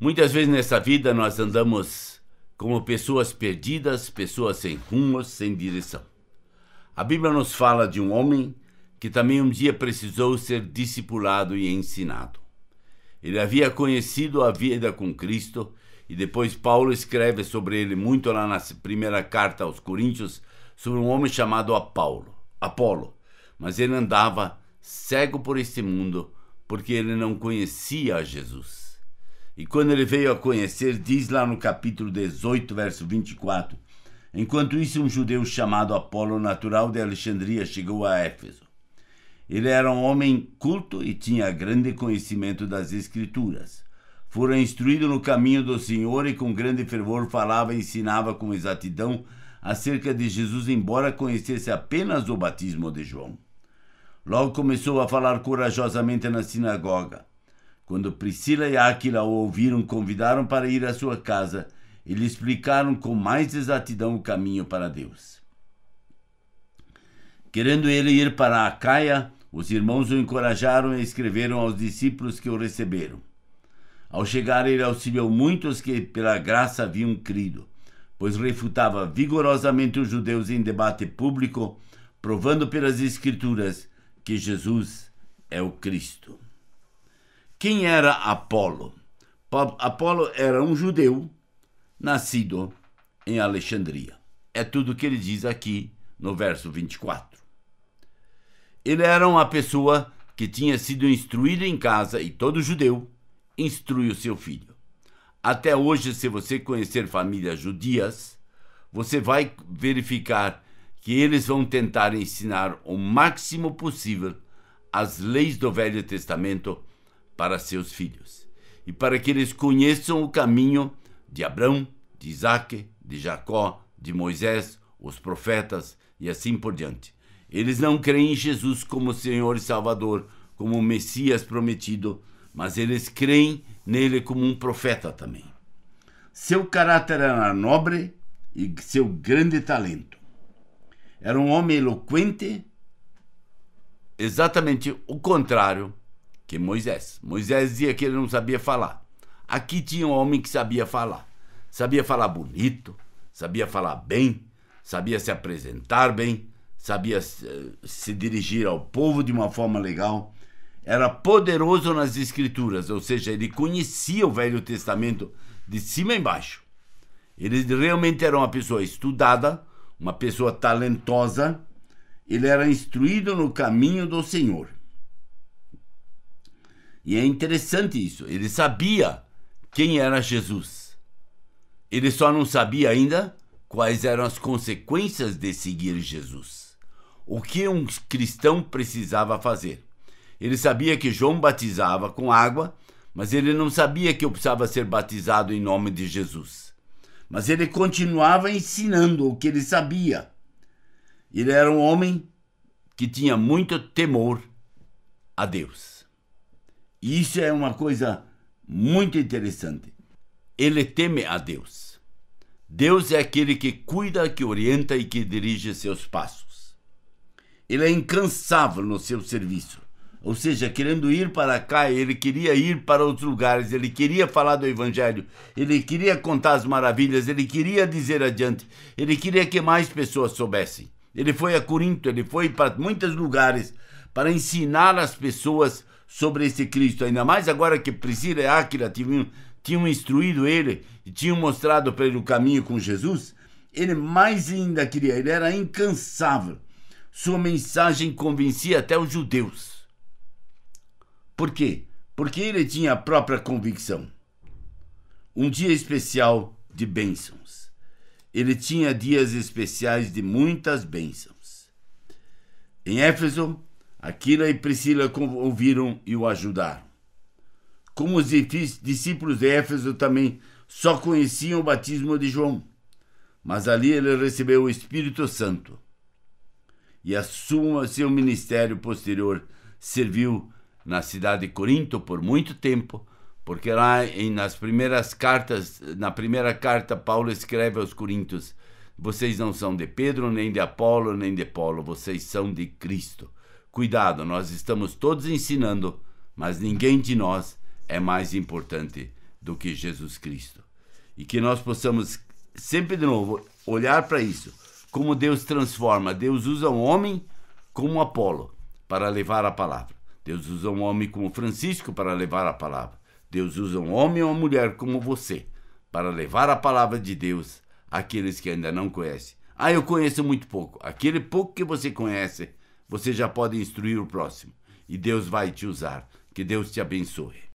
Muitas vezes nessa vida nós andamos como pessoas perdidas, pessoas sem rumo, sem direção. A Bíblia nos fala de um homem que também um dia precisou ser discipulado e ensinado. Ele havia conhecido a vida com Cristo e depois Paulo escreve sobre ele muito lá na primeira carta aos Coríntios sobre um homem chamado Apolo. Mas ele andava cego por este mundo porque ele não conhecia a Jesus. E quando ele veio a conhecer, diz lá no capítulo 18, verso 24, enquanto isso um judeu chamado Apolo, natural de Alexandria, chegou a Éfeso. Ele era um homem culto e tinha grande conhecimento das Escrituras. Fora instruído no caminho do Senhor e com grande fervor falava e ensinava com exatidão acerca de Jesus, embora conhecesse apenas o batismo de João. Logo começou a falar corajosamente na sinagoga. Quando Priscila e Áquila o ouviram, convidaram para ir à sua casa e lhe explicaram com mais exatidão o caminho para Deus. Querendo ele ir para Acaia, os irmãos o encorajaram e escreveram aos discípulos que o receberam. Ao chegar, ele auxiliou muitos que pela graça haviam crido, pois refutava vigorosamente os judeus em debate público, provando pelas Escrituras que Jesus é o Cristo. Quem era Apolo? Apolo era um judeu nascido em Alexandria. É tudo que ele diz aqui no verso 24. Ele era uma pessoa que tinha sido instruído em casa, e todo judeu instrui o seu filho. Até hoje, se você conhecer famílias judias, você vai verificar que eles vão tentar ensinar o máximo possível as leis do Velho Testamento para seus filhos, e para que eles conheçam o caminho de Abraão, de Isaac, de Jacó, de Moisés, os profetas e assim por diante. Eles não creem em Jesus como Senhor e Salvador, como o Messias prometido, mas eles creem nele como um profeta também. Seu caráter era nobre e seu grande talento. Era um homem eloquente, exatamente o contrário que Moisés. Moisés dizia que ele não sabia falar. Aqui tinha um homem que sabia falar. Sabia falar bonito, sabia falar bem, sabia se apresentar bem, sabia se dirigir ao povo de uma forma legal. Era poderoso nas Escrituras, ou seja, ele conhecia o Velho Testamento de cima a embaixo. Ele realmente era uma pessoa estudada, uma pessoa talentosa. Ele era instruído no caminho do Senhor. E é interessante isso, ele sabia quem era Jesus. Ele só não sabia ainda quais eram as consequências de seguir Jesus. O que um cristão precisava fazer. Ele sabia que João batizava com água, mas ele não sabia que eu precisava ser batizado em nome de Jesus. Mas ele continuava ensinando o que ele sabia. Ele era um homem que tinha muito temor a Deus. E isso é uma coisa muito interessante. Ele teme a Deus. Deus é aquele que cuida, que orienta e que dirige seus passos. Ele é incansável no seu serviço. Ou seja, querendo ir para cá, ele queria ir para outros lugares, ele queria falar do Evangelho, ele queria contar as maravilhas, ele queria dizer adiante, ele queria que mais pessoas soubessem. Ele foi a Corinto, ele foi para muitos lugares para ensinar as pessoas sobre esse Cristo, ainda mais agora que Priscila e Áquila tinham instruído ele e tinham mostrado para ele o caminho com Jesus. Ele mais ainda queria, ele era incansável. Sua mensagem convencia até os judeus. Por quê? Porque ele tinha a própria convicção. Um dia especial de bênçãos. Ele tinha dias especiais de muitas bênçãos. Em Éfeso, Aquila e Priscila ouviram e o ajudaram. Como os discípulos de Éfeso também só conheciam o batismo de João, mas ali ele recebeu o Espírito Santo. E seu ministério posterior serviu na cidade de Corinto por muito tempo, porque lá na primeira carta, Paulo escreve aos Coríntios: vocês não são de Pedro, nem de Apolo, nem de Paulo, vocês são de Cristo. Cuidado, nós estamos todos ensinando, mas ninguém de nós é mais importante do que Jesus Cristo. E que nós possamos sempre de novo olhar para isso, como Deus transforma. Deus usa um homem como Apolo para levar a palavra. Deus usa um homem como Francisco para levar a palavra. Deus usa um homem ou uma mulher como você para levar a palavra de Deus àqueles que ainda não conhecem. Ah, eu conheço muito pouco. Aquele pouco que você conhece, você já pode instruir o próximo. E Deus vai te usar. Que Deus te abençoe.